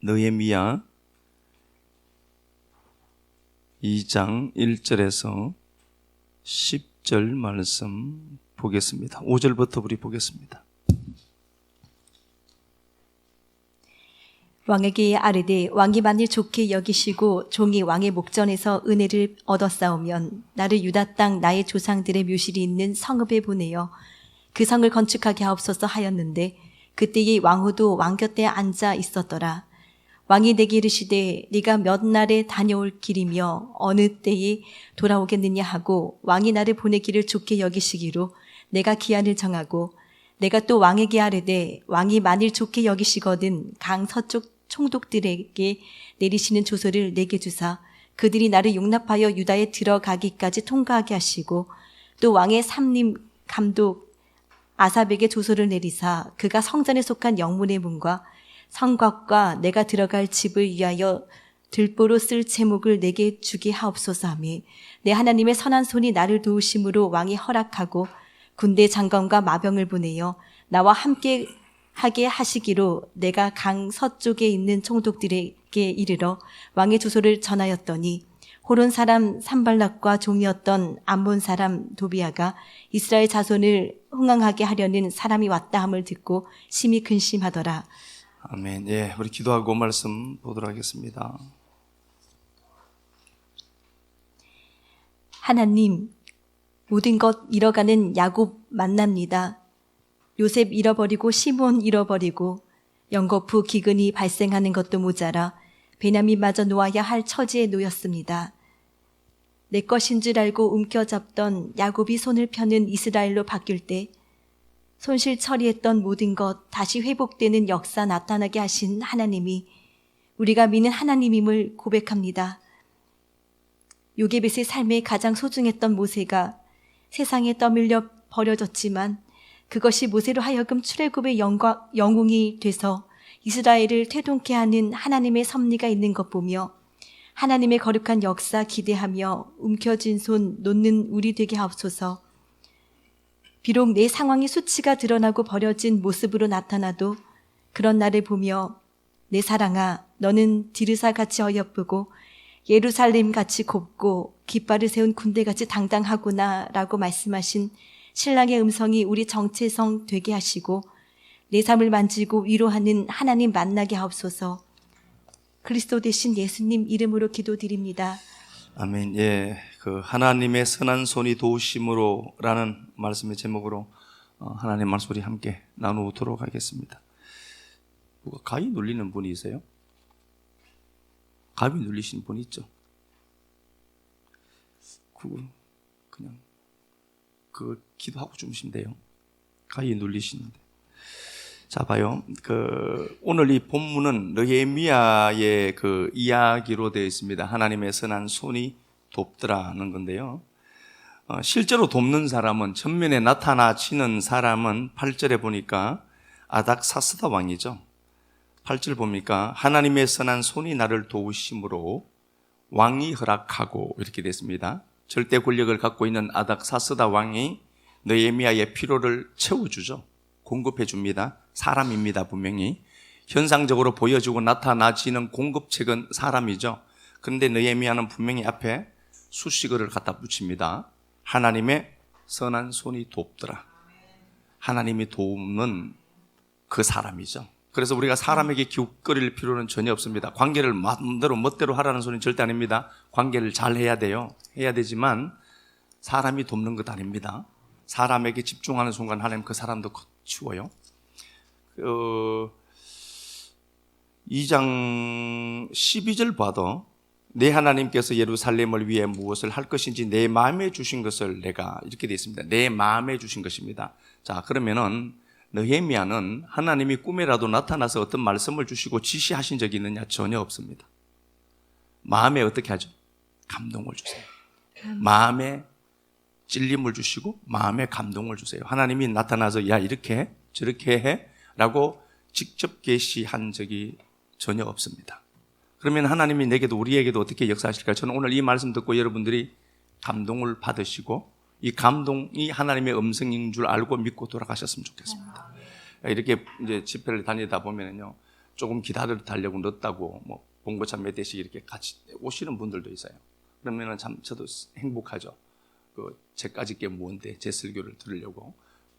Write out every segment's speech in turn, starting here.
느헤미야 2장 1절에서 10절 말씀 보겠습니다. 5절부터 우리 보겠습니다. 왕에게 아뢰되 왕이 만일 좋게 여기시고 종이 왕의 목전에서 은혜를 얻었사오면 나를 유다 땅 나의 조상들의 묘실이 있는 성읍에 보내어 그 성을 건축하게 하옵소서 하였는데 그때의 왕후도 왕 곁에 앉아 있었더라. 왕이 내게 이르시되 네가 몇 날에 다녀올 길이며 어느 때에 돌아오겠느냐 하고 왕이 나를 보내기를 좋게 여기시기로 내가 기한을 정하고 내가 또 왕에게 아뢰되 왕이 만일 좋게 여기시거든 강 서쪽 총독들에게 내리시는 조서를 내게 주사 그들이 나를 용납하여 유다에 들어가기까지 통과하게 하시고 또 왕의 삼림 감독 아삽에게 조서를 내리사 그가 성전에 속한 영문의 문과 성곽과 내가 들어갈 집을 위하여 들보로 쓸 제목을 내게 주게 하옵소서 하며 내 하나님의 선한 손이 나를 도우심으로 왕이 허락하고 군대 장관과 마병을 보내어 나와 함께 하게 하시기로 내가 강 서쪽에 있는 총독들에게 이르러 왕의 주소를 전하였더니 호론 사람 산발락과 종이었던 암몬 사람 도비아가 이스라엘 자손을 흥황하게 하려는 사람이 왔다 함을 듣고 심히 근심하더라. 아멘. 예, 우리 기도하고 말씀 보도록 하겠습니다. 하나님, 모든 것 잃어가는 야곱 만납니다. 요셉 잃어버리고 시몬 잃어버리고 연거푸 기근이 발생하는 것도 모자라 베냐민마저 놓아야 할 처지에 놓였습니다. 내 것인 줄 알고 움켜잡던 야곱이 손을 펴는 이스라엘로 바뀔 때 손실 처리했던 모든 것 다시 회복되는 역사 나타나게 하신 하나님이 우리가 믿는 하나님임을 고백합니다. 요게벳의 삶에 가장 소중했던 모세가 세상에 떠밀려 버려졌지만 그것이 모세로 하여금 출애굽의 영웅이 돼서 이스라엘을 태동케 하는 하나님의 섭리가 있는 것 보며 하나님의 거룩한 역사 기대하며 움켜쥔 손 놓는 우리 되게 하옵소서. 비록 내 상황이 수치가 드러나고 버려진 모습으로 나타나도 그런 나를 보며 내 사랑아 너는 디르사같이 어여쁘고 예루살렘같이 곱고 깃발을 세운 군대같이 당당하구나 라고 말씀하신 신랑의 음성이 우리 정체성 되게 하시고 내 삶을 만지고 위로하는 하나님 만나게 하옵소서. 그리스도 되신 예수님 이름으로 기도드립니다. 아멘. 예, 그 하나님의 선한 손이 도우심으로라는 말씀의 제목으로 하나님 말씀 우리 함께 나누도록 하겠습니다. 누가 가위 눌리는 분이 있어요? 가위 눌리시는 분 있죠? 그냥 기도하고 주무시면 돼요. 가위 눌리시는데. 자, 봐요. 오늘 이 본문은 느헤미야의 이야기로 되어 있습니다. 하나님의 선한 손이 돕더라는 건데요. 실제로 돕는 사람은, 전면에 나타나치는 사람은 8절에 보니까 아닥사스다 왕이죠. 8절 보니까 하나님의 선한 손이 나를 도우심으로 왕이 허락하고 이렇게 됐습니다. 절대 권력을 갖고 있는 아닥사스다 왕이 느헤미야의 필요를 채워주죠. 공급해 줍니다. 사람입니다. 분명히 현상적으로 보여지고 나타나지는 공급책은 사람이죠. 그런데 느헤미야는 분명히 앞에 수식어를 갖다 붙입니다. 하나님의 선한 손이 돕더라. 하나님이 돕는 그 사람이죠. 그래서 우리가 사람에게 기웃거릴 필요는 전혀 없습니다. 관계를 마음대로 멋대로 하라는 소리는 절대 아닙니다. 관계를 잘 해야 돼요. 해야 되지만 사람이 돕는 것 아닙니다. 사람에게 집중하는 순간 하나님 그 사람도 치워요. 2장 12절 봐도 내 하나님께서 예루살렘을 위해 무엇을 할 것인지 내 마음에 주신 것을 내가 이렇게 되어 있습니다. 내 마음에 주신 것입니다. 자, 그러면은 느헤미야는 하나님이 꿈에라도 나타나서 어떤 말씀을 주시고 지시하신 적이 있느냐? 전혀 없습니다. 마음에 어떻게 하죠? 감동을 주세요. 마음에 찔림을 주시고 마음에 감동을 주세요. 하나님이 나타나서 야 이렇게 해? 저렇게 해? 라고 직접 계시한 적이 전혀 없습니다. 그러면 하나님이 내게도 우리에게도 어떻게 역사하실까요? 저는 오늘 이 말씀 듣고 여러분들이 감동을 받으시고 이 감동이 하나님의 음성인 줄 알고 믿고 돌아가셨으면 좋겠습니다. 이렇게 이제 집회를 다니다 보면요, 조금 기다려 달라고 늦다고 뭐 봉고차 몇 대씩 이렇게 같이 오시는 분들도 있어요. 그러면은 참 저도 행복하죠. 제까지 게 뭔데 제 설교를 들으려고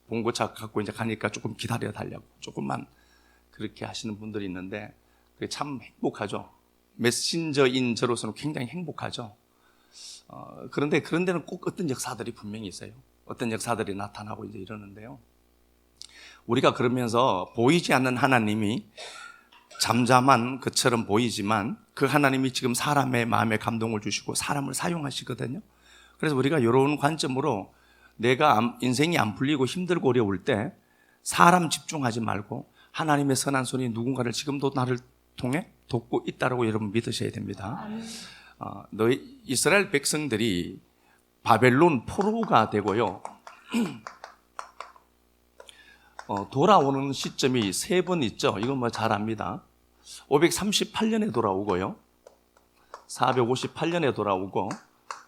봉고차 갖고 이제 가니까 조금 기다려 달라고 조금만 그렇게 하시는 분들이 있는데 그게 참 행복하죠. 메신저인 저로서는 굉장히 행복하죠. 그런데 그런 데는 꼭 어떤 역사들이 분명히 있어요. 어떤 역사들이 나타나고 이제 이러는데요. 우리가 그러면서 보이지 않는 하나님이 잠잠한 것처럼 보이지만 그 하나님이 지금 사람의 마음에 감동을 주시고 사람을 사용하시거든요. 그래서 우리가 이런 관점으로 내가 인생이 안 풀리고 힘들고 어려울 때 사람 집중하지 말고 하나님의 선한 손이 누군가를 지금도 나를 통해 돕고 있다라고 여러분 믿으셔야 됩니다. 너희 이스라엘 백성들이 바벨론 포로가 되고요. 돌아오는 시점이 3번 있죠. 이건 뭐 잘 압니다. 538년에 돌아오고요. 458년에 돌아오고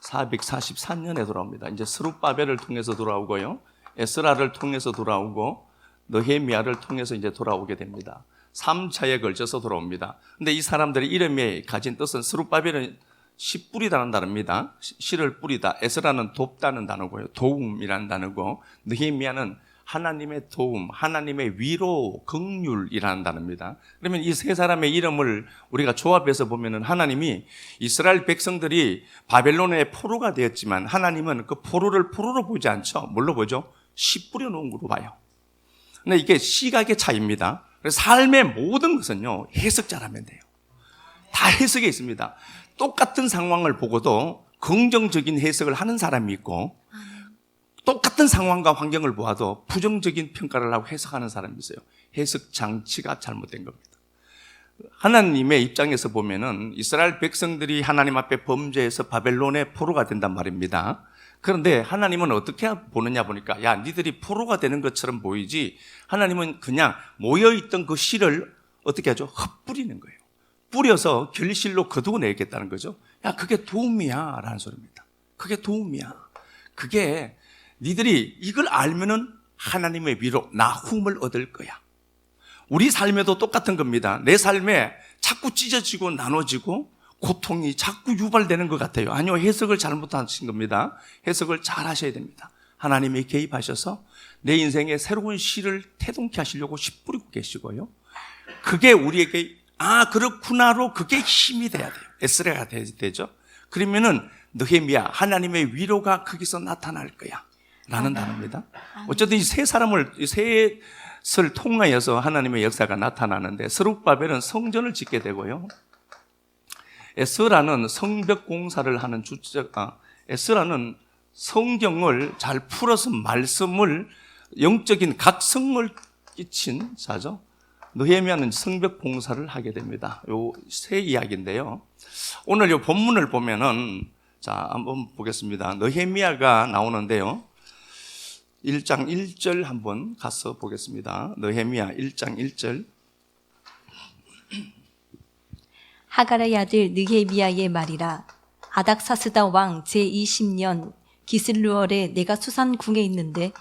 443년에 돌아옵니다. 이제 스룹바벨을 통해서 돌아오고요. 에스라를 통해서 돌아오고 느헤미야를 통해서 이제 돌아오게 됩니다. 3차에 걸쳐서 돌아옵니다. 근데 이 사람들의 이름이 가진 뜻은 스룹바벨은 씨 뿌리다는 단어입니다. 씨를 뿌리다. 에스라는 돕다는 단어고요. 도움이라는 단어고 느헤미야는 하나님의 도움, 하나님의 위로, 긍휼이라는 단어입니다. 그러면 이 세 사람의 이름을 우리가 조합해서 보면은 하나님이 이스라엘 백성들이 바벨론의 포로가 되었지만 하나님은 그 포로를 포로로 보지 않죠. 뭘로 보죠? 씨 뿌려놓은 걸로 봐요. 근데 이게 시각의 차이입니다. 그래서 삶의 모든 것은요, 해석자라면 돼요. 다 해석에 있습니다. 똑같은 상황을 보고도 긍정적인 해석을 하는 사람이 있고 똑같은 상황과 환경을 보아도 부정적인 평가를 하고 해석하는 사람이 있어요. 해석 장치가 잘못된 겁니다. 하나님의 입장에서 보면은 이스라엘 백성들이 하나님 앞에 범죄해서 바벨론의 포로가 된단 말입니다. 그런데 하나님은 어떻게 보느냐 보니까 야, 니들이 포로가 되는 것처럼 보이지 하나님은 그냥 모여있던 그 씨를 어떻게 하죠? 흩뿌리는 거예요. 뿌려서 결실로 거두어내겠다는 거죠. 야, 그게 도움이야 라는 소리입니다. 그게 도움이야. 그게 니들이 이걸 알면은 하나님의 위로 나훔을 얻을 거야. 우리 삶에도 똑같은 겁니다. 내 삶에 자꾸 찢어지고 나눠지고 고통이 자꾸 유발되는 것 같아요. 아니요, 해석을 잘못하신 겁니다. 해석을 잘 하셔야 됩니다. 하나님이 개입하셔서 내 인생에 새로운 씨를 태동케 하시려고 씨 뿌리고 계시고요. 그게 우리에게 그렇구나로 그게 힘이 돼야 돼요. 에스라가 되죠. 그러면은 느헤미야, 하나님의 위로가 거기서 나타날 거야 라는 단어입니다. 어쨌든 이 세 사람을, 셋을 통하여서 하나님의 역사가 나타나는데 스룹바벨은 성전을 짓게 되고요. 에스라는 성벽 공사를 하는 에스라는 성경을 잘 풀어서 말씀을 영적인 각성을 끼친 자죠. 느헤미야는 성벽 공사를 하게 됩니다. 요 세 이야기인데요. 오늘 요 본문을 보면은 자, 한번 보겠습니다. 느헤미야가 나오는데요. 1장 1절 한번 가서 보겠습니다. 느헤미야 1장 1절. 하가라의 아들 느헤미야의 말이라. 아닥사스다 왕 제20년 기슬루월에 내가 수산궁에 있는데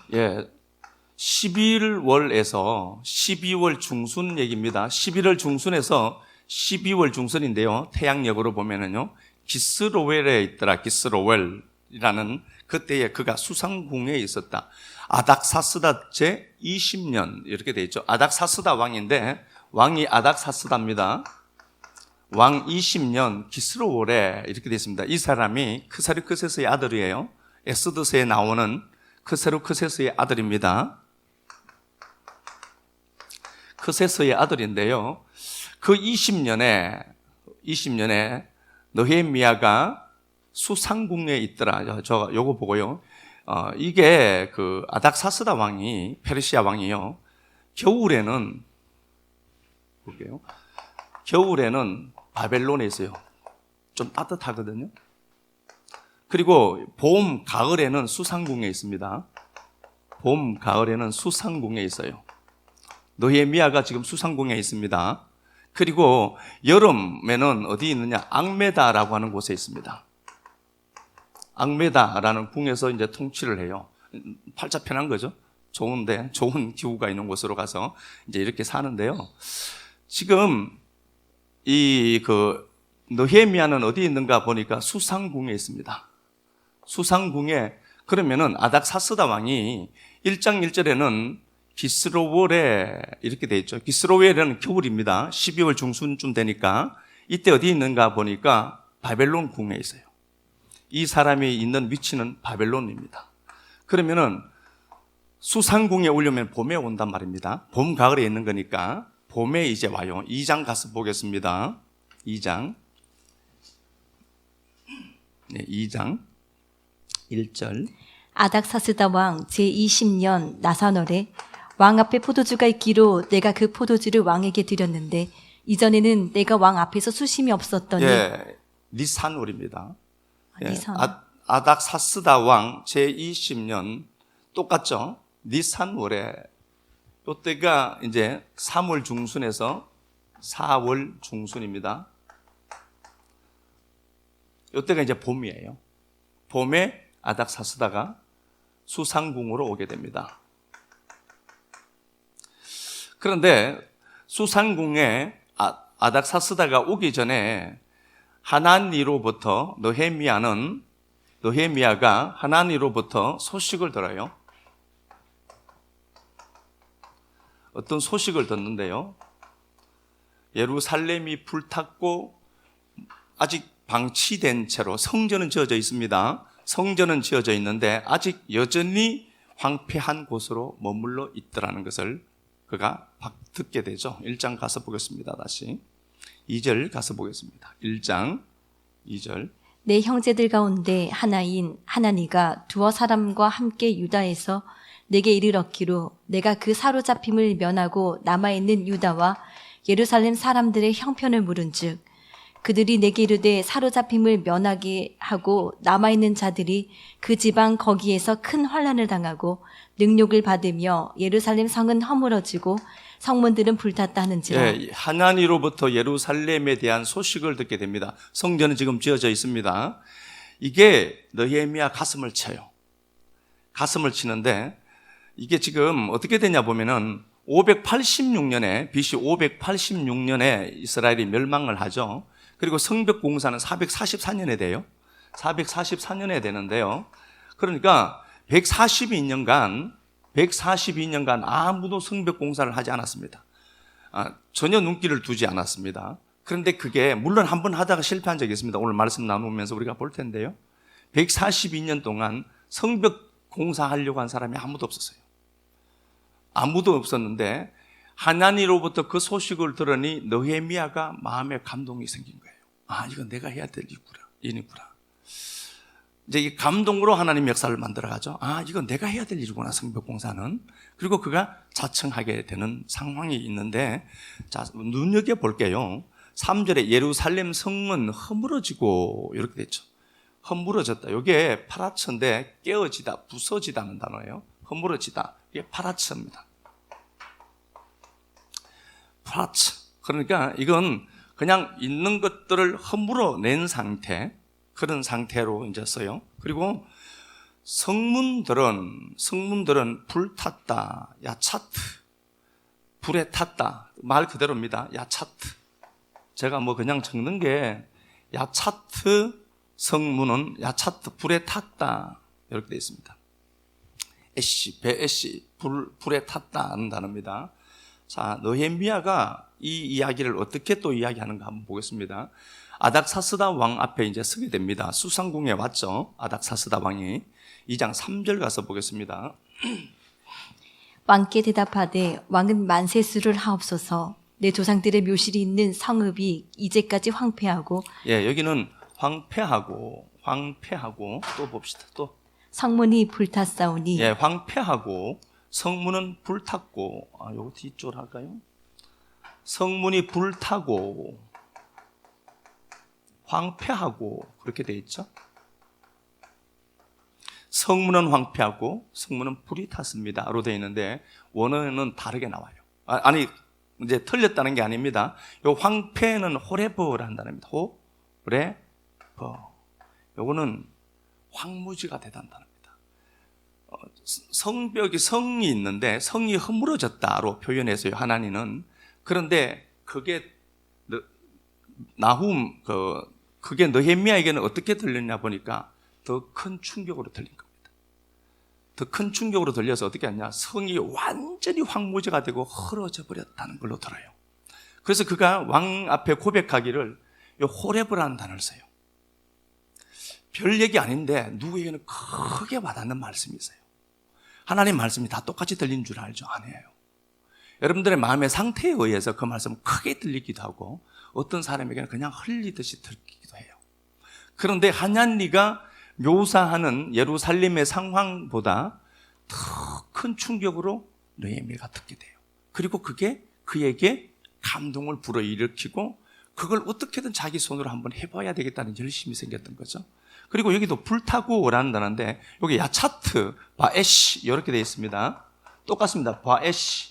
11월에서 12월 중순 얘기입니다. 11월 중순에서 12월 중순인데요. 태양역으로 보면은요. 기스로웰에 있더라. 기스로웰이라는 그때에 그가 수상궁에 있었다. 아닥사스다 제20년 이렇게 되어 있죠. 아닥사스다 왕인데 왕이 아닥사스다입니다. 왕 20년 기스로월에 이렇게 되어 있습니다. 이 사람이 크사르크세스의 아들이에요. 에스더서에 나오는 크세루크세스의 아들입니다. 크세스의 아들인데요. 그 20년에 느헤미야가 수상궁에 있더라. 저 요거 보고요. 이게 그 아닥사스다 왕이 페르시아 왕이요. 겨울에는 볼게요. 겨울에는 바벨론에 있어요. 좀 따뜻하거든요. 그리고 봄, 가을에는 수상궁에 있습니다. 봄, 가을에는 수상궁에 있어요. 느헤미야가 지금 수상궁에 있습니다. 그리고 여름에는 어디 있느냐? 앙메다라고 하는 곳에 있습니다. 앙메다라는 궁에서 이제 통치를 해요. 팔자 편한 거죠. 좋은데, 좋은 기후가 있는 곳으로 가서 이제 이렇게 사는데요. 지금 이 느헤미야는 어디 있는가 보니까 수상궁에 있습니다. 수상궁에 그러면은 아닥사스다 왕이 1장 1절에는 기스로웰에 이렇게 돼 있죠. 기스로웰은 겨울입니다. 12월 중순쯤 되니까 이때 어디 있는가 보니까 바벨론 궁에 있어요. 이 사람이 있는 위치는 바벨론입니다. 그러면은 수상궁에 오려면 봄에 온단 말입니다. 봄, 가을에 있는 거니까 봄에 이제 와요. 2장 가서 보겠습니다. 2장. 네, 2장 1절. 아닥사스다 왕 제20년 나사월에 왕 앞에 포도주가 있기로 내가 그 포도주를 왕에게 드렸는데 이전에는 내가 왕 앞에서 수심이 없었더니 예, 니산월입니다. 예, 니산. 아닥사스다 왕 제20년 똑같죠? 니산월에 이때가 이제 3월 중순에서 4월 중순입니다. 이때가 이제 봄이에요. 봄에 아닥사스다가 수상궁으로 오게 됩니다. 그런데 수상궁에 아닥사스다가 오기 전에 하나니로부터 느헤미야가 하나니로부터 소식을 들어요. 어떤 소식을 듣는데요. 예루살렘이 불탔고 아직 방치된 채로 성전은 지어져 있습니다. 성전은 지어져 있는데 아직 여전히 황폐한 곳으로 머물러 있더라는 것을 그가 듣게 되죠. 1장 가서 보겠습니다. 다시 2절 가서 보겠습니다. 1장 2절. 내 형제들 가운데 하나인 하나니가 두어 사람과 함께 유다에서 내게 이르렀기로 내가 그 사로잡힘을 면하고 남아있는 유다와 예루살렘 사람들의 형편을 물은즉 그들이 내게 이르되 사로잡힘을 면하게 하고 남아있는 자들이 그 지방 거기에서 큰 환난을 당하고 능욕을 받으며 예루살렘 성은 허물어지고 성문들은 불탔다 하는지라. 예, 하나니로부터 예루살렘에 대한 소식을 듣게 됩니다. 성전은 지금 지어져 있습니다. 이게 느헤미야 가슴을 쳐요. 가슴을 치는데 이게 지금 어떻게 되냐 보면은 586년에 BC 586년에 이스라엘이 멸망을 하죠. 그리고 성벽 공사는 444년에 돼요. 444년에 되는데요. 그러니까 142년간 아무도 성벽 공사를 하지 않았습니다. 전혀 눈길을 두지 않았습니다. 그런데 그게 물론 한 번 하다가 실패한 적이 있습니다. 오늘 말씀 나누면서 우리가 볼 텐데요. 142년 동안 성벽 공사하려고 한 사람이 아무도 없었어요. 아무도 없었는데 하나님으로부터 그 소식을 들으니 느헤미야가 마음에 감동이 생긴 거예요. 이건 내가 해야 될 일이구나. 이제 이 감동으로 하나님 역사를 만들어가죠. 이건 내가 해야 될 일이구나, 성벽공사는. 그리고 그가 자청하게 되는 상황이 있는데, 자, 눈여겨볼게요. 3절에 예루살렘 성은 허물어지고, 이렇게 됐죠. 허물어졌다. 이게 파라처인데, 깨어지다, 부서지다는 단어예요. 허물어지다. 이게 파라처입니다. 파라처. 그러니까 이건 그냥 있는 것들을 허물어낸 상태, 그런 상태로 이제 써요. 그리고 성문들은 불탔다, 야차트, 불에 탔다, 말 그대로입니다. 야차트. 제가 그냥 적는 게 야차트 성문은 야차트 불에 탔다 이렇게 되어 있습니다. 배에시 불에 탔다는 단어입니다. 자, 느헤미야가 이 이야기를 어떻게 또 이야기하는가 한번 보겠습니다. 아닥사스다 왕 앞에 이제 서게 됩니다. 수상궁에 왔죠. 아닥사스다 왕이 2장 3절 가서 보겠습니다. 왕께 대답하되 왕은 만세수를 하옵소서. 내 조상들의 묘실이 있는 성읍이 이제까지 황폐하고 예, 여기는 황폐하고 또 봅시다. 또 성문이 불탔사오니 예, 황폐하고 성문은 불탔고 요거 뒤쪽으로 할까요? 성문이 불타고 황폐하고 그렇게 돼 있죠. 성문은 황폐하고 성문은 불이 탔습니다로 되어 있는데 원어는 다르게 나와요. 이제 틀렸다는 게 아닙니다. 요 황폐는 호레버라는 단어입니다. 호레버. 요거는 황무지가 되다는 단어입니다. 성이 있는데 성이 허물어졌다로 표현했어요. 하나님은. 그런데 그게 그게 느헤미야에게는 어떻게 들렸냐 보니까 더 큰 충격으로 들린 겁니다. 더 큰 충격으로 들려서 어떻게 하냐, 성이 완전히 황무지가 되고 헐어져 버렸다는 걸로 들어요. 그래서 그가 왕 앞에 고백하기를 호렙이라는 단어를 써요. 별 얘기 아닌데 누구에게는 크게 와닿는 말씀이 있어요. 하나님 말씀이 다 똑같이 들린 줄 알죠? 아니에요. 여러분들의 마음의 상태에 의해서 그 말씀은 크게 들리기도 하고 어떤 사람에게는 그냥 흘리듯이 들리기도 해요. 그런데 하냐니가 묘사하는 예루살렘의 상황보다 더 큰 충격으로 느헤미야가 듣게 돼요. 그리고 그게 그에게 감동을 불어일으키고 그걸 어떻게든 자기 손으로 한번 해봐야 되겠다는 열심이 생겼던 거죠. 그리고 여기도 불타고 라는 단어인데 여기 야차트, 바에시 이렇게 되어 있습니다. 똑같습니다. 바에시,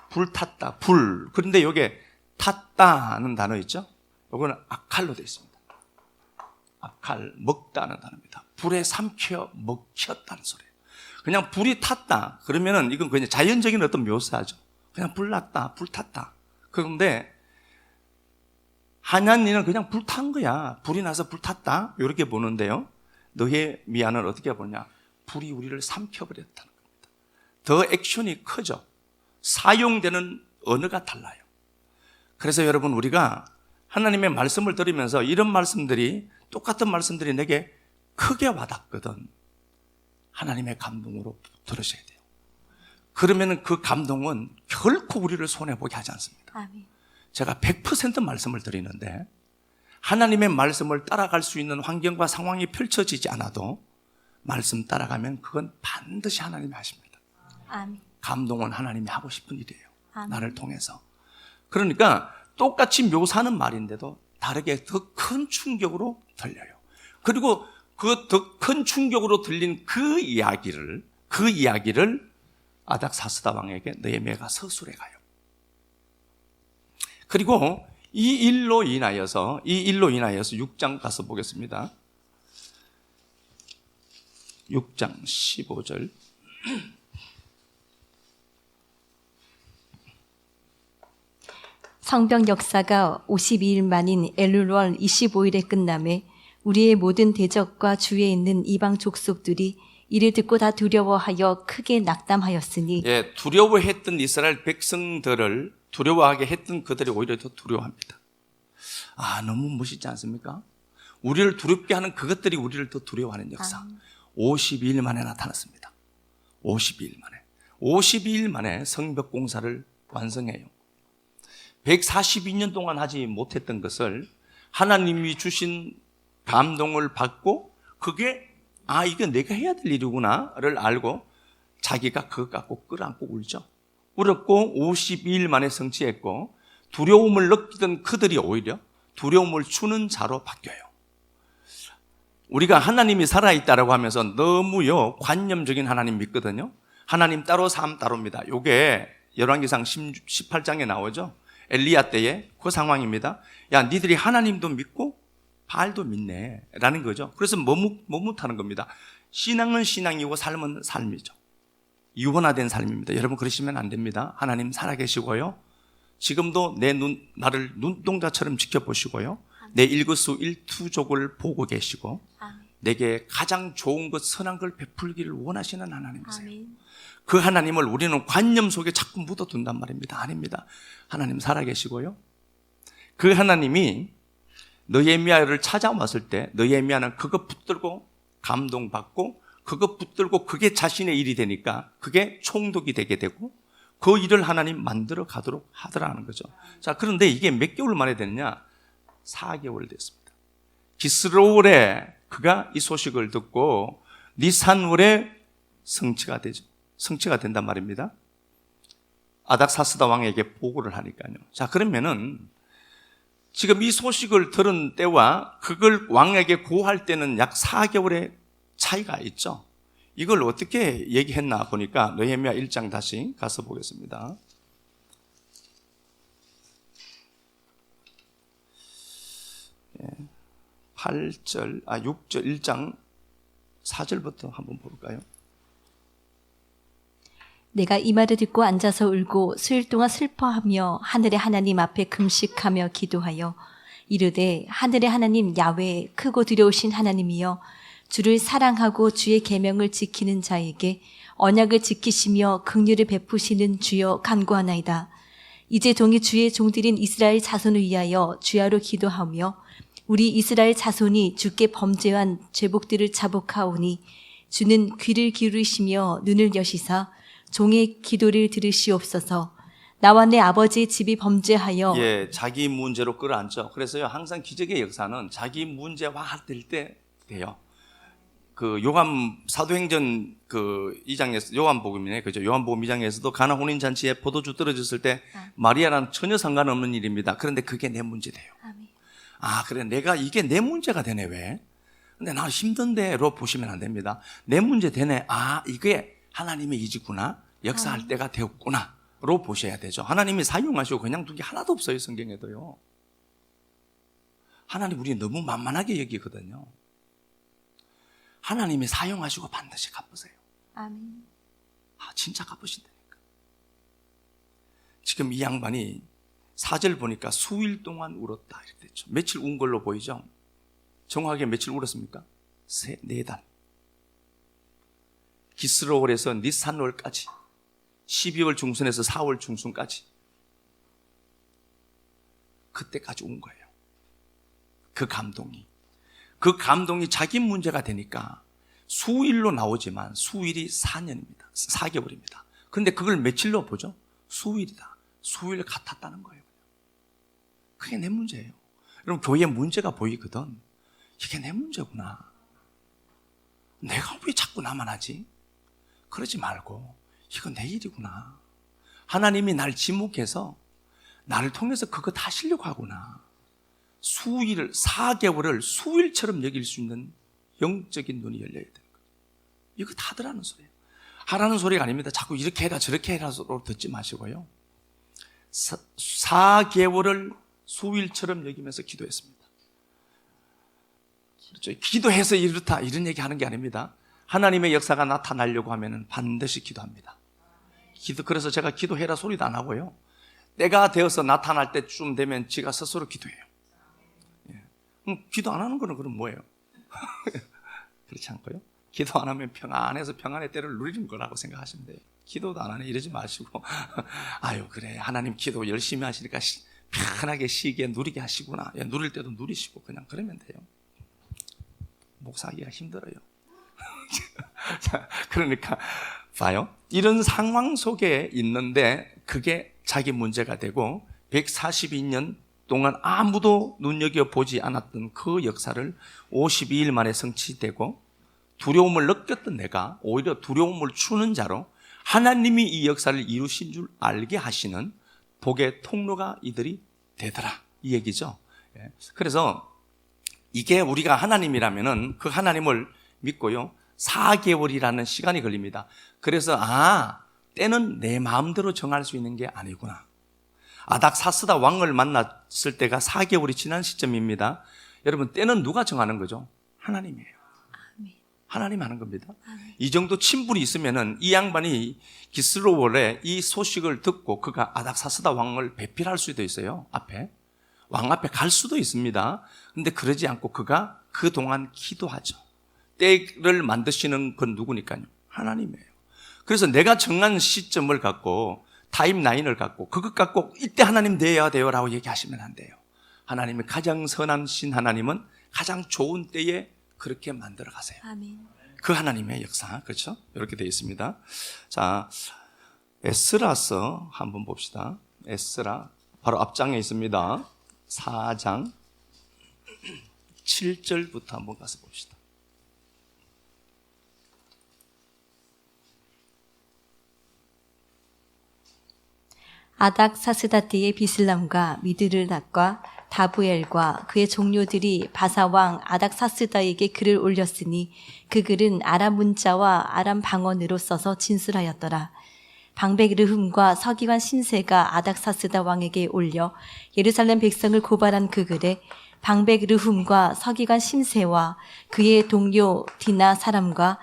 불탔다, 불. 그런데 여기 탔다는 단어 있죠? 이거는 아칼로 되어 있습니다. 아칼, 먹다는 단어입니다. 불에 삼켜 먹혔다는 소리예요. 그냥 불이 탔다 그러면은 이건 그냥 자연적인 어떤 묘사죠. 그냥 불 났다, 불 탔다. 그런데 하냐니는 그냥 불 탄 거야. 불이 나서 불 탔다 이렇게 보는데요, 느헤미야는 어떻게 보냐, 불이 우리를 삼켜버렸다는 겁니다. 더 액션이 크죠. 사용되는 언어가 달라요. 그래서 여러분, 우리가 하나님의 말씀을 들으면서 이런 말씀들이, 똑같은 말씀들이 내게 크게 와닿거든, 하나님의 감동으로 들으셔야 돼요. 그러면 그 감동은 결코 우리를 손해보게 하지 않습니다. 아멘. 제가 100% 말씀을 드리는데 하나님의 말씀을 따라갈 수 있는 환경과 상황이 펼쳐지지 않아도 말씀 따라가면 그건 반드시 하나님이 하십니다. 아멘. 감동은 하나님이 하고 싶은 일이에요. 아멘. 나를 통해서. 그러니까 똑같이 묘사하는 말인데도 다르게 더 큰 충격으로 들려요. 그리고 그 더 큰 충격으로 들린 그 이야기를 아닥사스다 왕에게 느헤미야가 서술해 가요. 그리고 이 일로 인하여서 6장 가서 보겠습니다. 6장 15절. 성벽 역사가 52일 만인 엘룰월 25일에 끝남에 우리의 모든 대적과 주위에 있는 이방 족속들이 이를 듣고 다 두려워하여 크게 낙담하였으니, 예, 두려워했던 이스라엘 백성들을 두려워하게 했던 그들이 오히려 더 두려워합니다. 아, 너무 멋있지 않습니까? 우리를 두렵게 하는 그것들이 우리를 더 두려워하는 역사. 52일 만에 나타났습니다. 52일 만에 성벽 공사를 완성해요. 142년 동안 하지 못했던 것을 하나님이 주신 감동을 받고, 그게 이거 내가 해야 될 일이구나를 알고 자기가 그것 갖고 끌어안고 울죠. 울었고 52일 만에 성취했고, 두려움을 느끼던 그들이 오히려 두려움을 주는 자로 바뀌어요. 우리가 하나님이 살아있다라고 하면서 너무요 관념적인 하나님 믿거든요. 하나님 따로 삶 따로입니다. 이게 열왕기상 18장에 나오죠. 엘리야 때의 그 상황입니다. 야, 니들이 하나님도 믿고 바알도 믿네 라는 거죠. 그래서 머뭇하는 겁니다. 신앙은 신앙이고 삶은 삶이죠. 유언화된 삶입니다. 여러분, 그러시면 안 됩니다. 하나님 살아계시고요, 지금도 나를 눈동자처럼 지켜보시고요, 내 일거수일투족을 보고 계시고 내게 가장 좋은 것, 선한 걸 베풀기를 원하시는 하나님이세요. 아멘. 그 하나님을 우리는 관념 속에 자꾸 묻어둔단 말입니다. 아닙니다. 하나님 살아계시고요, 그 하나님이 느헤미야를 찾아왔을 때 느헤미야는 그거 붙들고 감동받고, 그거 붙들고 그게 자신의 일이 되니까 그게 총독이 되게 되고 그 일을 하나님 만들어 가도록 하더라는 거죠. 자, 그런데 이게 몇 개월 만에 됐냐? 4개월 됐습니다. 기스로울에 그가 이 소식을 듣고 니산월에 성취가 되죠. 성취가 된단 말입니다. 아닥사스다 왕에게 보고를 하니까요. 자, 그러면은 지금 이 소식을 들은 때와 그걸 왕에게 고할 때는 약 4개월의 차이가 있죠. 이걸 어떻게 얘기했나 보니까 느헤미야 1장 다시 가서 보겠습니다. 예, 6절 1장 4절부터 한번 볼까요? 내가 이 말을 듣고 앉아서 울고 수일 동안 슬퍼하며 하늘의 하나님 앞에 금식하며 기도하여 이르되 하늘의 하나님 야훼 크고 두려우신 하나님이여 주를 사랑하고 주의 계명을 지키는 자에게 언약을 지키시며 긍휼을 베푸시는 주여 간구하나이다. 이제 동이 주의 종들인 이스라엘 자손을 위하여 주야로 기도하며 우리 이스라엘 자손이 주께 범죄한 죄복들을 자복하오니 주는 귀를 기울이시며 눈을 여시사 종의 기도를 들으시옵소서. 나와 내 아버지의 집이 범죄하여 예, 자기 문제로 끌어안죠. 그래서요, 항상 기적의 역사는 자기 문제화될 때 돼요. 그 요한 사도행전 그 2장에서 요한복음이네, 그죠? 요한복음 2장에서도 가나 혼인 잔치에 포도주 떨어졌을 때 마리아랑 전혀 상관없는 일입니다. 그런데 그게 내 문제돼요. 아멘. 아, 그래, 내가 이게 내 문제가 되네, 왜? 근데 나 힘든데로 보시면 안 됩니다. 내 문제 되네. 아, 이게 하나님의 이지구나. 역사할 때가 되었구나로 보셔야 되죠. 하나님이 사용하시고 그냥 둔 게 하나도 없어요, 성경에도요. 하나님 우리 너무 만만하게 여기거든요. 하나님이 사용하시고 반드시 갚으세요. 아멘. 아, 진짜 갚으신다니까. 지금 이 양반이 4절 보니까 수일 동안 울었다 이렇게 됐죠. 며칠 운 걸로 보이죠? 정확하게 며칠 울었습니까? 4달. 기스로월에서 니산월까지 12월 중순에서 4월 중순까지 그때까지 운 거예요. 그 감동이 자기 문제가 되니까 수일로 나오지만 수일이 4년입니다. 4개월입니다. 그런데 그걸 며칠로 보죠? 수일이다. 수일 같았다는 거예요. 그게 내 문제예요. 여러분, 교회에 문제가 보이거든. 이게 내 문제구나. 내가 왜 자꾸 나만 하지? 그러지 말고 이거 내 일이구나. 하나님이 날 지목해서 나를 통해서 그거 다 하시려고 하구나. 수일, 4개월을 수일처럼 여길 수 있는 영적인 눈이 열려야 되는 거예요. 이거 다 하라는 소리예요. 하라는 소리가 아닙니다. 자꾸 이렇게 해라 저렇게 해라로 듣지 마시고요. 4개월을 수일처럼 여기면서 기도했습니다. 그렇죠? 기도해서 이렇다 이런 얘기 하는 게 아닙니다. 하나님의 역사가 나타나려고 하면 반드시 기도합니다. 그래서 제가 기도해라 소리도 안 하고요. 때가 되어서 나타날 때쯤 되면 지가 스스로 기도해요. 기도 안 하는 거는 그럼 뭐예요? 그렇지 않고요. 기도 안 하면 평안해서 평안의 때를 누리는 거라고 생각하시면 돼요. 기도도 안 하네 이러지 마시고 아유 그래 하나님 기도 열심히 하시니까 편하게 쉬게 누리게 하시구나. 누릴 때도 누리시고 그냥 그러면 돼요. 목사하기가 힘들어요. 그러니까 봐요. 이런 상황 속에 있는데 그게 자기 문제가 되고 142년 동안 아무도 눈여겨보지 않았던 그 역사를 52일 만에 성취되고 두려움을 느꼈던 내가 오히려 두려움을 주는 자로 하나님이 이 역사를 이루신 줄 알게 하시는 복의 통로가 이들이 되더라 이 얘기죠. 그래서 이게 우리가 하나님이라면은 그 하나님을 믿고요 4개월이라는 시간이 걸립니다. 그래서 때는 내 마음대로 정할 수 있는 게 아니구나. 아닥사스다 왕을 만났을 때가 4개월이 지난 시점입니다. 여러분 때는 누가 정하는 거죠? 하나님이에요. 하나님 하는 겁니다. 이 정도 친분이 있으면은 이 양반이 기스로월에 이 소식을 듣고 그가 아닥사스다 왕을 배필할 수도 있어요. 왕 앞에 갈 수도 있습니다. 근데 그러지 않고 그가 그동안 기도하죠. 때를 만드시는 건 누구니까요? 하나님이에요. 그래서 내가 정한 시점을 갖고 타임라인을 갖고 그것 갖고 이때 하나님 돼야 돼요 라고 얘기하시면 안 돼요. 하나님이 가장 선하신 하나님은 가장 좋은 때에 그렇게 만들어 가세요. 아멘. 그 하나님의 역사, 그렇죠? 이렇게 되어 있습니다. 자, 에스라서 한번 봅시다. 에스라 바로 앞장에 있습니다. 4장 7절부터 한번 가서 봅시다. 아닥사스다 때의 비슬람과 미드르닷과 다부엘과 그의 종료들이 바사왕 아닥사스다에게 글을 올렸으니 그 글은 아람 문자와 아람 방언으로 써서 진술하였더라. 방백 르흠과 서기관 심세가 아닥사스다 왕에게 올려 예루살렘 백성을 고발한 그 글에 방백 르흠과 서기관 심세와 그의 동료 디나 사람과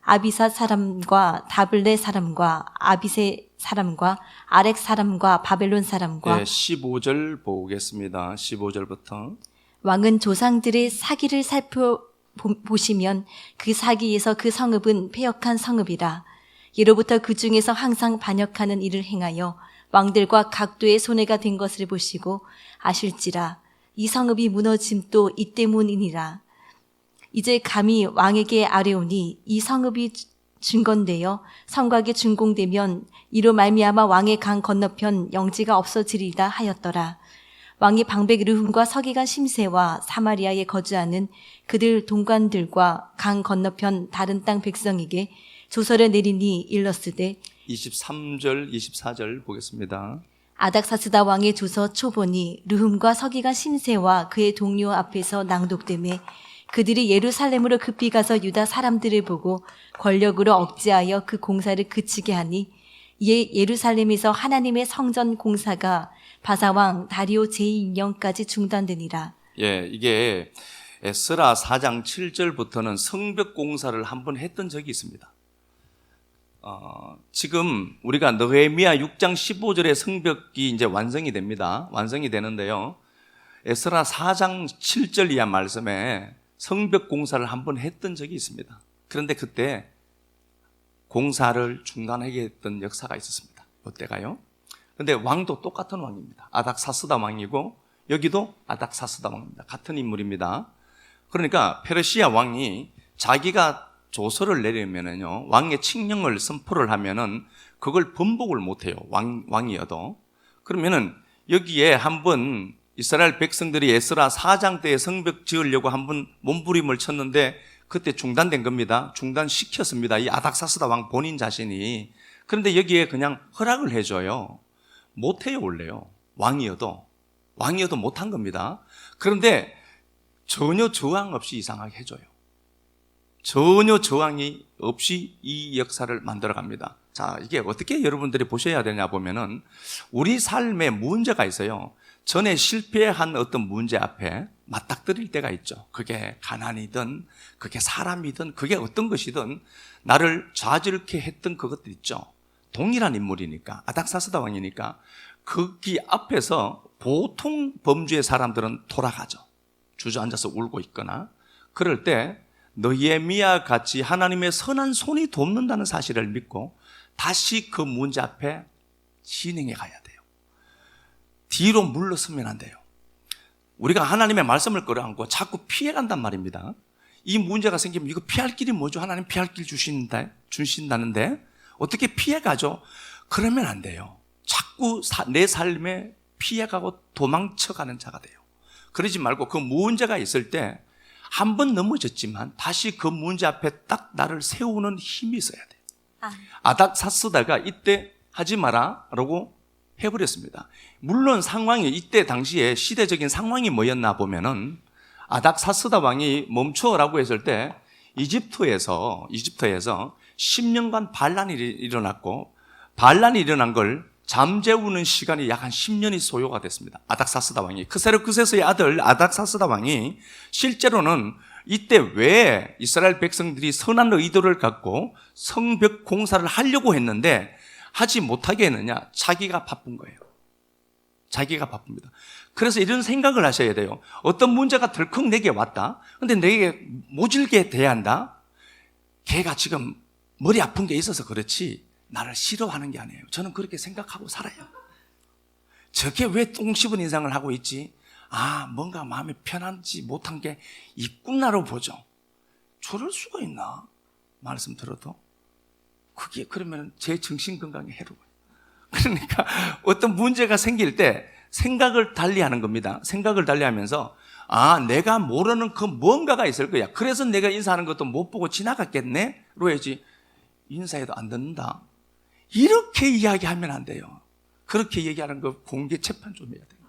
아비사 사람과 다블레 사람과 아비세 사람과 아렉 사람과 바벨론 사람과 예, 15절 보겠습니다. 15절부터. 왕은 조상들의 사기를 살펴보시면 그 사기에서 그 성읍은 패역한 성읍이라. 예로부터 그 중에서 항상 반역하는 일을 행하여 왕들과 각도의 손해가 된 것을 보시고 아실지라. 이 성읍이 무너짐도 이 때문이니라. 이제 감히 왕에게 아뢰오니 이 성읍이 증건되어 성곽에 준공되면 이로 말미암아 왕의 강 건너편 영지가 없어지리다 하였더라. 왕이 방백 르훔과 서기관 심세와 사마리아에 거주하는 그들 동관들과 강 건너편 다른 땅 백성에게 조서를 내리니 일렀으되 23절, 24절 보겠습니다. 아닥사스다 왕의 조서 초본이 르훔과 서기관 심세와 그의 동료 앞에서 낭독되매 그들이 예루살렘으로 급히 가서 유다 사람들을 보고 권력으로 억제하여 그 공사를 그치게 하니 이에 예루살렘에서 하나님의 성전 공사가 바사왕 다리오 제2년까지 중단되니라. 예, 이게 에스라 4장 7절부터는 성벽 공사를 한번 했던 적이 있습니다. 지금 우리가 느헤미야 6장 15절의 성벽이 이제 완성이 됩니다. 완성이 되는데요. 에스라 4장 7절 이하 말씀에 성벽 공사를 한번 했던 적이 있습니다. 그런데 그때 공사를 중단하게 했던 역사가 있었습니다. 이때가요. 그런데 왕도 똑같은 왕입니다. 아닥사스다 왕이고 여기도 아닥사스다 왕입니다. 같은 인물입니다. 그러니까 페르시아 왕이 자기가 조서를 내리면은요, 왕의 칙령을 선포를 하면은 그걸 번복을 못해요. 왕이어도. 그러면은 여기에 한번 이스라엘 백성들이 에스라 4장 때에 성벽 지으려고 한번 몸부림을 쳤는데 그때 중단된 겁니다. 중단시켰습니다. 이 아닥사스다 왕 본인 자신이. 그런데 여기에 그냥 허락을 해줘요. 못해요, 원래요. 왕이어도 못한 겁니다. 그런데 전혀 저항 없이 이상하게 해줘요. 전혀 저항이 없이 이 역사를 만들어갑니다. 자, 이게 어떻게 여러분들이 보셔야 되냐 보면은 우리 삶에 문제가 있어요. 전에 실패한 어떤 문제 앞에 맞닥뜨릴 때가 있죠. 그게 가난이든 그게 사람이든 그게 어떤 것이든 나를 좌절케 했던 그것들 있죠. 동일한 인물이니까, 아닥사스다 왕이니까 거기 앞에서 보통 범주의 사람들은 돌아가죠. 주저앉아서 울고 있거나. 그럴 때 느헤미야 같이 하나님의 선한 손이 돕는다는 사실을 믿고 다시 그 문제 앞에 진행해 가야 돼요. 뒤로 물러서면 안 돼요. 우리가 하나님의 말씀을 끌어안고 자꾸 피해간단 말입니다. 이 문제가 생기면 이거 피할 길이 뭐죠? 하나님 피할 길 주신다는데 어떻게 피해가죠? 그러면 안 돼요. 자꾸 내 삶에 피해가고 도망쳐가는 자가 돼요. 그러지 말고 그 문제가 있을 때 한 번 넘어졌지만 다시 그 문제 앞에 딱 나를 세우는 힘이 있어야 돼요. 아닥사스다가 이때 하지 마라 라고 해버렸습니다. 물론 상황이 이때 당시에 시대적인 상황이 뭐였나 보면은 아닥사스다 왕이 멈춰라고 했을 때 이집트에서 10년간 반란이 일어났고 반란이 일어난 걸 잠재우는 시간이 약 한 10년이 소요가 됐습니다. 아닥사스다 왕이 크세르크세스의 아들 아닥사스다 왕이 실제로는 이때 왜 이스라엘 백성들이 선한 의도를 갖고 성벽 공사를 하려고 했는데 하지 못하게 했느냐? 자기가 바쁜 거예요. 자기가 바쁩니다. 그래서 이런 생각을 하셔야 돼요. 어떤 문제가 덜컥 내게 왔다. 근데 내게 모질게 대한다. 걔가 지금 머리 아픈 게 있어서 그렇지 나를 싫어하는 게 아니에요. 저는 그렇게 생각하고 살아요. 저게 왜 똥 씹은 인상을 하고 있지? 뭔가 마음이 편하지 못한 게 있구나로 보죠. 저럴 수가 있나? 말씀 들어도. 그게 그러면 제 정신 건강에 해로워요. 그러니까 어떤 문제가 생길 때 생각을 달리하는 겁니다. 생각을 달리하면서 내가 모르는 그 뭔가가 있을 거야. 그래서 내가 인사하는 것도 못 보고 지나갔겠네? 로 해야지. 인사해도 안 듣는다. 이렇게 이야기하면 안 돼요. 그렇게 얘기하는 거 공개 재판 좀 해야 돼요.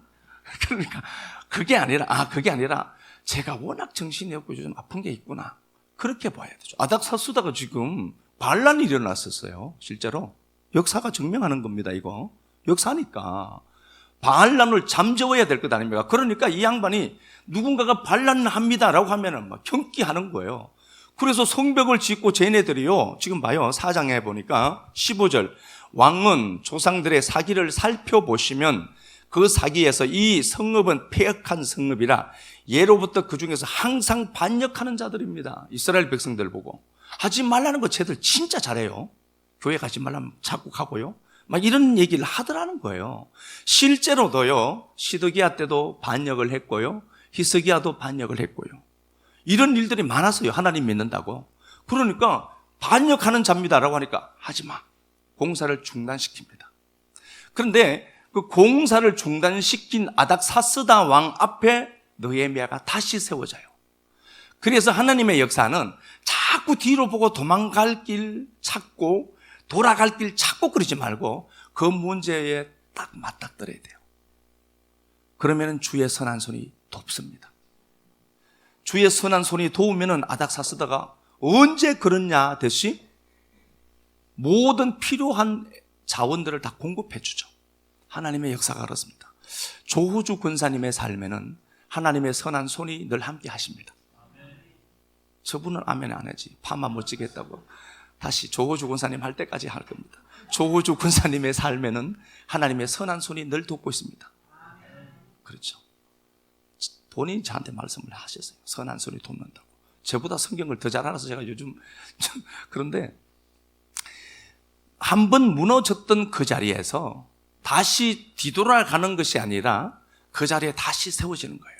그러니까 그게 아니라 제가 워낙 정신이 없고 좀 아픈 게 있구나. 그렇게 봐야 되죠. 아닥사스다가 지금 반란이 일어났었어요. 실제로. 역사가 증명하는 겁니다, 이거. 역사니까. 반란을 잠재워야 될 것 아닙니까? 그러니까 이 양반이 누군가가 반란합니다라고 하면은 막 경기하는 거예요. 그래서 성벽을 짓고 쟤네들이요, 지금 봐요, 4장에 보니까 15절, 왕은 조상들의 사기를 살펴보시면 그 사기에서 이 성읍은 폐역한 성읍이라 예로부터 그 중에서 항상 반역하는 자들입니다. 이스라엘 백성들 보고 하지 말라는 거 쟤들 진짜 잘해요. 교회 가지 말라면 자꾸 가고요, 막 이런 얘기를 하더라는 거예요. 실제로도요, 시드기야 때도 반역을 했고요, 히스기야도 반역을 했고요. 이런 일들이 많았어요. 하나님 믿는다고. 그러니까 반역하는 자입니다라고 하니까 하지마, 공사를 중단시킵니다. 그런데 그 공사를 중단시킨 아닥사스다 왕 앞에 느헤미야가 다시 세워져요. 그래서 하나님의 역사는 자꾸 뒤로 보고 도망갈 길 찾고 돌아갈 길 찾고 그러지 말고 그 문제에 딱 맞닥뜨려야 돼요. 그러면 주의 선한 손이 돕습니다. 주의 선한 손이 도우면 아닥사스다가 언제 그러냐 듯이 모든 필요한 자원들을 다 공급해 주죠. 하나님의 역사가 그렇습니다. 조호주 군사님의 삶에는 하나님의 선한 손이 늘 함께 하십니다. 저분은 아멘 안 하지. 파만 못 지겠다고 다시 조호주 군사님 할 때까지 할 겁니다. 조호주 군사님의 삶에는 하나님의 선한 손이 늘 돕고 있습니다. 그렇죠. 본인이 저한테 말씀을 하셨어요. 선한 손이 돕는다고. 저보다 성경을 더 잘 알아서 제가 요즘 그런데 한 번 무너졌던 그 자리에서 다시 뒤돌아가는 것이 아니라 그 자리에 다시 세워지는 거예요.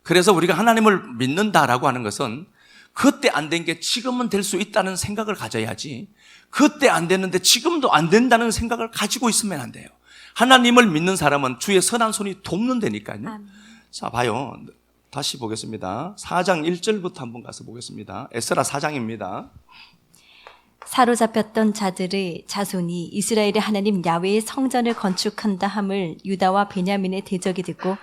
그래서 우리가 하나님을 믿는다라고 하는 것은 그때 안 된 게 지금은 될 수 있다는 생각을 가져야지, 그때 안 됐는데 지금도 안 된다는 생각을 가지고 있으면 안 돼요. 하나님을 믿는 사람은 주의 선한 손이 돕는다니까요. 아멘. 자, 봐요. 다시 보겠습니다. 4장 1절부터 한번 가서 보겠습니다. 에스라 4장입니다. 사로잡혔던 자들의 자손이 이스라엘의 하나님 야훼의 성전을 건축한다 함을 유다와 베냐민의 대적이 듣고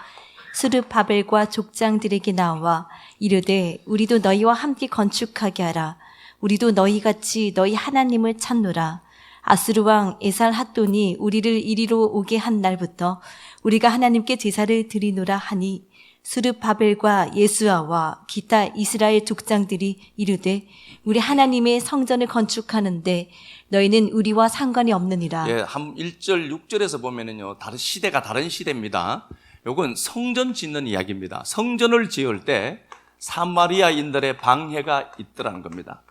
스룹바벨과 족장들에게 나와 이르되 우리도 너희와 함께 건축하게 하라. 우리도 너희같이 너희 하나님을 찾노라. 아수르 왕 에살핫돈이 우리를 이리로 오게 한 날부터 우리가 하나님께 제사를 드리노라 하니 스룹바벨과 예수아와 기타 이스라엘 족장들이 이르되 우리 하나님의 성전을 건축하는데 너희는 우리와 상관이 없느니라. 예, 1절 6절에서 보면은요, 다른 시대가 다른 시대입니다. 요건 성전 짓는 이야기입니다. 성전을 지을 때 사마리아인들의 방해가 있더라는 겁니다.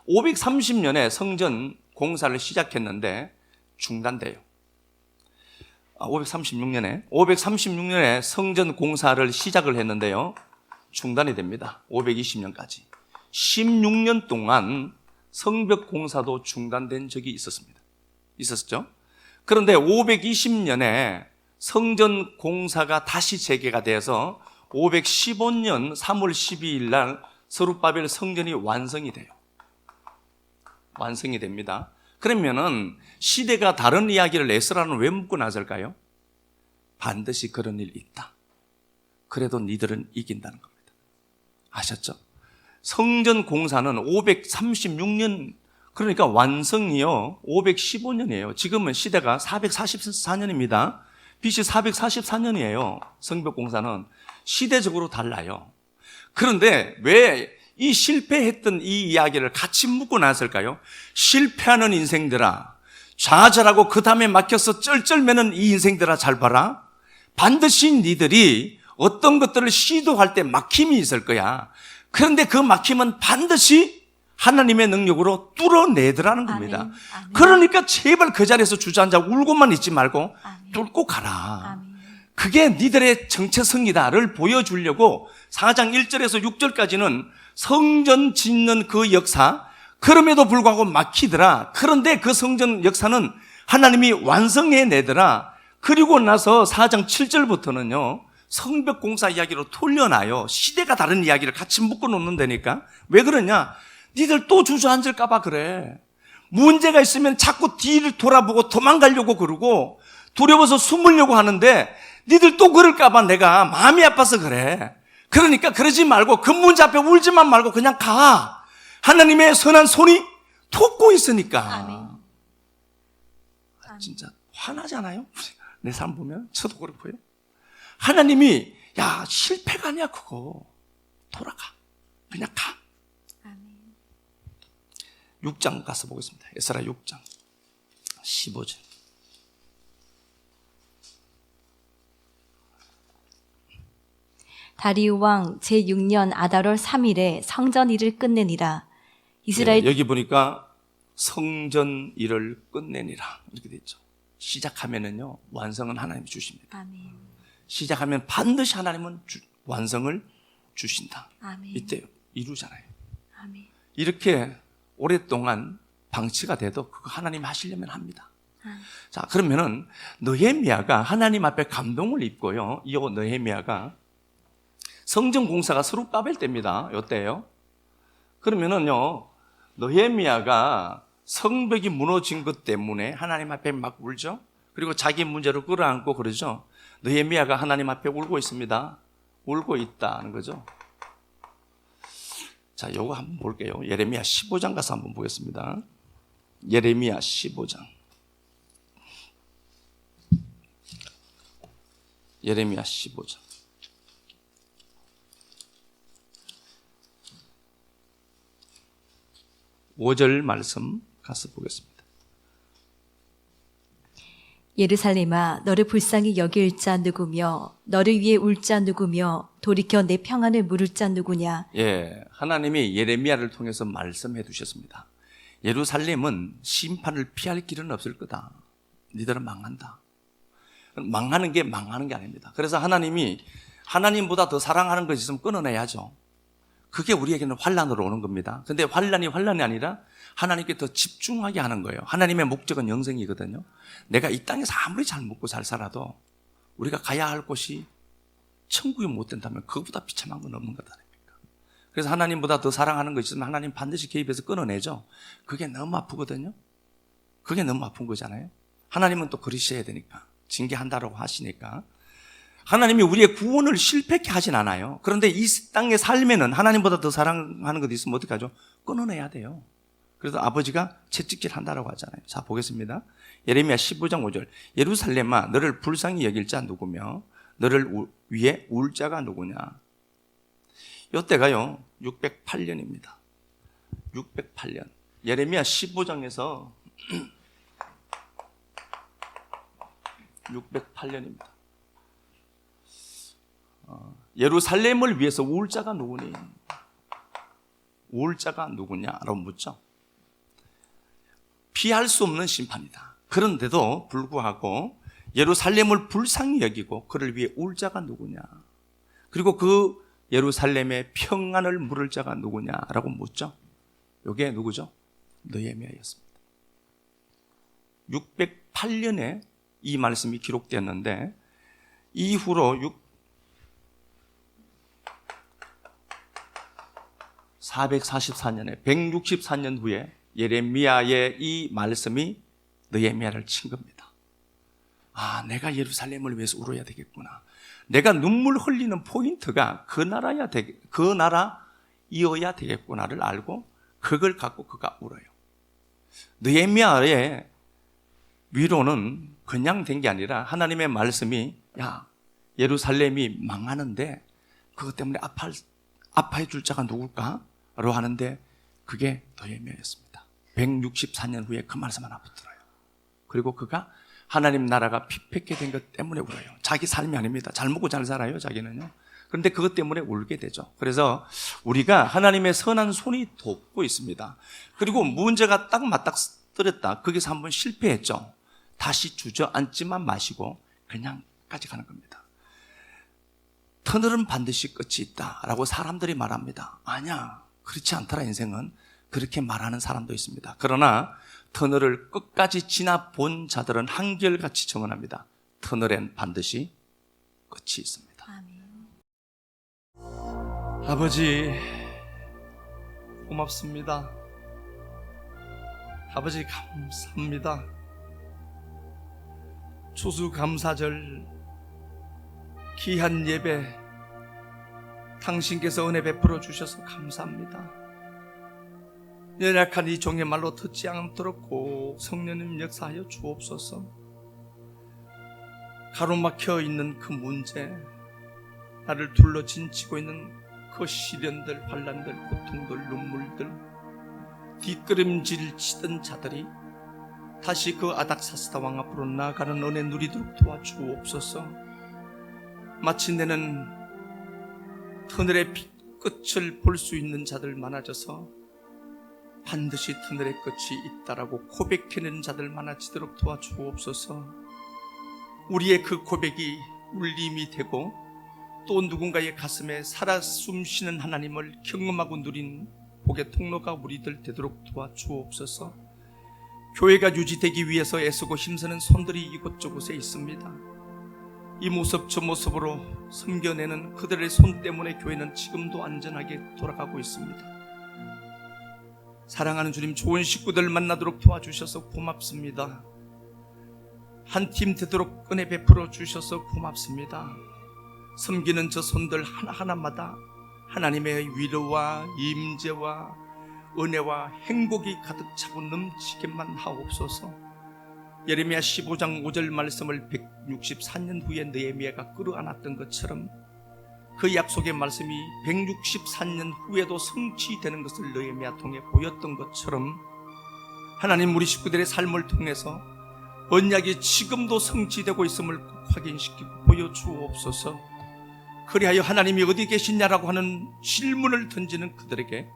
530년에 성전 공사를 시작했는데 중단돼요. 536년에 성전 공사를 시작을 했는데요, 중단이 됩니다. 520년까지 16년 동안 성벽 공사도 중단된 적이 있었죠. 그런데 520년에 성전 공사가 다시 재개가 돼서 515년 3월 12일 날 스룹바벨 성전이 완성이 돼요. 완성이 됩니다. 그러면은 시대가 다른 이야기를 에스라는 왜 묻고 나설까요? 반드시 그런 일이 있다. 그래도 니들은 이긴다는 겁니다. 아셨죠? 성전 공사는 536년, 그러니까 완성이요 515년이에요. 지금은 시대가 444년입니다. BC 444년이에요. 성벽 공사는 시대적으로 달라요. 그런데 왜 이 실패했던 이 이야기를 같이 묻고 나설까요? 실패하는 인생들아, 좌절하고 그 다음에 막혀서 쩔쩔매는 이 인생들아, 잘 봐라. 반드시 니들이 어떤 것들을 시도할 때 막힘이 있을 거야. 그런데 그 막힘은 반드시 하나님의 능력으로 뚫어내더라는 겁니다. 아멘. 아멘. 그러니까 제발 그 자리에서 주저앉아 울고만 있지 말고 아멘. 뚫고 가라. 아멘. 그게 니들의 정체성이다를 보여주려고 4장 1절에서 6절까지는 성전 짓는 그 역사, 그럼에도 불구하고 막히더라. 그런데 그 성전 역사는 하나님이 완성해내더라. 그리고 나서 4장 7절부터는요 성벽 공사 이야기로 돌려놔요. 시대가 다른 이야기를 같이 묶어놓는다니까. 왜 그러냐? 니들 또 주저앉을까 봐 그래. 문제가 있으면 자꾸 뒤를 돌아보고 도망가려고 그러고 두려워서 숨으려고 하는데 니들 또 그럴까 봐 내가 마음이 아파서 그래. 그러니까 그러지 말고 그 문제 앞에 울지만 말고 그냥 가. 하나님의 선한 손이 돕고 있으니까. 아멘. 진짜 화나잖아요. 내 삶 보면 저도 그렇고요. 하나님이 야 실패가 아니야 그거. 돌아가. 그냥 가. 아멘. 6장 가서 보겠습니다. 에스라 6장 15절. 다리우 왕 제6년 아달월 3일에 성전 일을 끝내니라. 이스라엘 여기 보니까 성전 일을 끝내니라 이렇게 돼 있죠. 시작하면은요 완성은 하나님이 주십니다. 아멘. 시작하면 반드시 하나님은 완성을 주신다. 아멘. 이때 이루잖아요. 아멘. 이렇게 오랫동안 방치가 돼도 그거 하나님 하시려면 합니다. 자, 그러면은 느헤미야가 하나님 앞에 감동을 입고요. 이 느헤미야가 성전 공사가 스룹바벨 때입니다. 요때요. 그러면은요 느헤미야가 성벽이 무너진 것 때문에 하나님 앞에 막 울죠. 그리고 자기 문제로 끌어안고 그러죠. 느헤미야가 하나님 앞에 울고 있습니다. 울고 있다는 거죠. 자, 요거 한번 볼게요. 예레미야 15장 가서 한번 보겠습니다. 예레미야 15장. 예레미야 15장. 5절 말씀 가서 보겠습니다. 예루살렘아, 너를 불쌍히 여길 자 누구며 너를 위해 울 자 누구며 돌이켜 내 평안을 물을 자 누구냐. 예, 하나님이 예레미야를 통해서 말씀해 두셨습니다. 예루살렘은 심판을 피할 길은 없을 거다. 니들은 망한다. 망하는 게 아닙니다. 그래서 하나님이 하나님보다 더 사랑하는 것이 있으면 끊어내야죠. 그게 우리에게는 환난으로 오는 겁니다. 근데 환난이 아니라 하나님께 더 집중하게 하는 거예요. 하나님의 목적은 영생이거든요. 내가 이 땅에서 아무리 잘 먹고 잘 살아도 우리가 가야 할 곳이 천국이 못 된다면 그것보다 비참한 건 없는 거다. 그래서 하나님보다 더 사랑하는 것이 있으면 하나님 반드시 개입해서 끊어내죠. 그게 너무 아프거든요. 그게 너무 아픈 거잖아요. 하나님은 또 그러셔야 되니까, 징계한다라고 하시니까. 하나님이 우리의 구원을 실패케 하진 않아요. 그런데 이 땅의 삶에는 하나님보다 더 사랑하는 것이 있으면 어떻게 하죠? 끊어내야 돼요. 그래서 아버지가 채찍질 한다라고 하잖아요. 자, 보겠습니다. 예레미야 15장 5절. 예루살렘아, 너를 불쌍히 여길 자 누구며 너를 위해 울 자가 누구냐. 이때가요 608년입니다. 608년. 예레미야 15장에서 608년입니다. 예루살렘을 위해서 울 자가 누구니? 울 자가 누구냐라고 묻죠. 피할 수 없는 심판이다. 그런데도 불구하고 예루살렘을 불쌍히 여기고 그를 위해 울 자가 누구냐? 그리고 그 예루살렘의 평안을 물을 자가 누구냐라고 묻죠. 이게 누구죠? 느헤미야였습니다. 608년에 이 말씀이 기록되었는데 이후로 444년에 164년 후에 예레미야의 이 말씀이 느헤미야를 친 겁니다. 아, 내가 예루살렘을 위해서 울어야 되겠구나. 내가 눈물 흘리는 포인트가 그 나라이어야 되겠구나를 알고 그걸 갖고 그가 울어요. 느헤미야의 위로는 그냥 된 게 아니라 하나님의 말씀이 야, 예루살렘이 망하는데 그것 때문에 아파해 줄 자가 누굴까? 라고 하는데 그게 느헤미야였습니다. 164년 후에 그 말씀 하나 붙들어요. 그리고 그가 하나님 나라가 피폐케 된 것 때문에 울어요. 자기 삶이 아닙니다. 잘 먹고 잘 살아요, 자기는요. 그런데 그것 때문에 울게 되죠. 그래서 우리가 하나님의 선한 손이 돕고 있습니다. 그리고 문제가 딱 맞닥뜨렸다. 거기서 한번 실패했죠. 다시 주저앉지만 마시고 그냥 끝까지 가는 겁니다. 터널은 반드시 끝이 있다라고 사람들이 말합니다. 아니야, 그렇지 않더라. 인생은 그렇게 말하는 사람도 있습니다. 그러나 터널을 끝까지 지나본 자들은 한결같이 증언합니다. 터널엔 반드시 끝이 있습니다. 아멘. 아버지 고맙습니다. 아버지 감사합니다. 추수감사절 귀한 예배 당신께서 은혜 베풀어 주셔서 감사합니다. 연약한 이 종의 말로 듣지 않도록 꼭 성령님 역사하여 주옵소서. 가로막혀 있는 그 문제, 나를 둘러 진치고 있는 그 시련들, 환난들, 고통들, 눈물들, 뒷걸음질 치던 자들이 다시 그 아닥사스다 왕 앞으로 나아가는 은혜 누리도록 도와주옵소서. 마침내는 터널의 끝을 볼 수 있는 자들 많아져서 반드시 터널의 끝이 있다라고 고백해내는 자들 많아지도록 도와주옵소서. 우리의 그 고백이 울림이 되고 또 누군가의 가슴에 살아 숨쉬는 하나님을 경험하고 누린 복의 통로가 우리들 되도록 도와주옵소서. 교회가 유지되기 위해서 애쓰고 힘쓰는 손들이 이곳저곳에 있습니다. 이 모습 저 모습으로 섬겨내는 그들의 손 때문에 교회는 지금도 안전하게 돌아가고 있습니다. 사랑하는 주님, 좋은 식구들 만나도록 도와주셔서 고맙습니다. 한 팀 되도록 은혜 베풀어 주셔서 고맙습니다. 섬기는 저 손들 하나하나마다 하나님의 위로와 임재와 은혜와 행복이 가득 차고 넘치게만 하옵소서. 예레미야 15장 5절 말씀을 164년 후에 느헤미야가 끌어안았던 것처럼 그 약속의 말씀이 164년 후에도 성취되는 것을 느헤미야 통해 보였던 것처럼 하나님, 우리 식구들의 삶을 통해서 언약이 지금도 성취되고 있음을 꼭 확인시키고 보여주옵소서. 그리하여 하나님이 어디 계시냐라고 하는 질문을 던지는 그들에게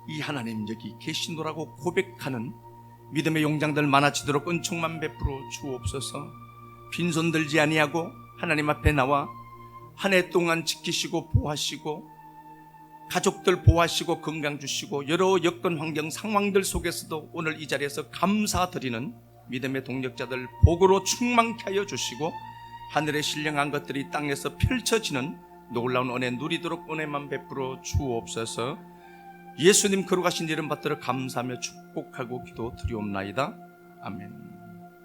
이 하나님 여기 계시노라고 고백하는 믿음의 용장들 많아지도록 은총만 베풀어 주옵소서. 빈손 들지 아니하고 하나님 앞에 나와 한 해 동안 지키시고 보호하시고 가족들 보호하시고 건강 주시고 여러 여건 환경 상황들 속에서도 오늘 이 자리에서 감사드리는 믿음의 동력자들 복으로 충만케 하여 주시고 하늘에 신령한 것들이 땅에서 펼쳐지는 놀라운 은혜 누리도록 은혜만 베풀어 주옵소서. 예수님 거룩하신 이름 받들어 감사하며 축복하고 기도 드리옵나이다. 아멘.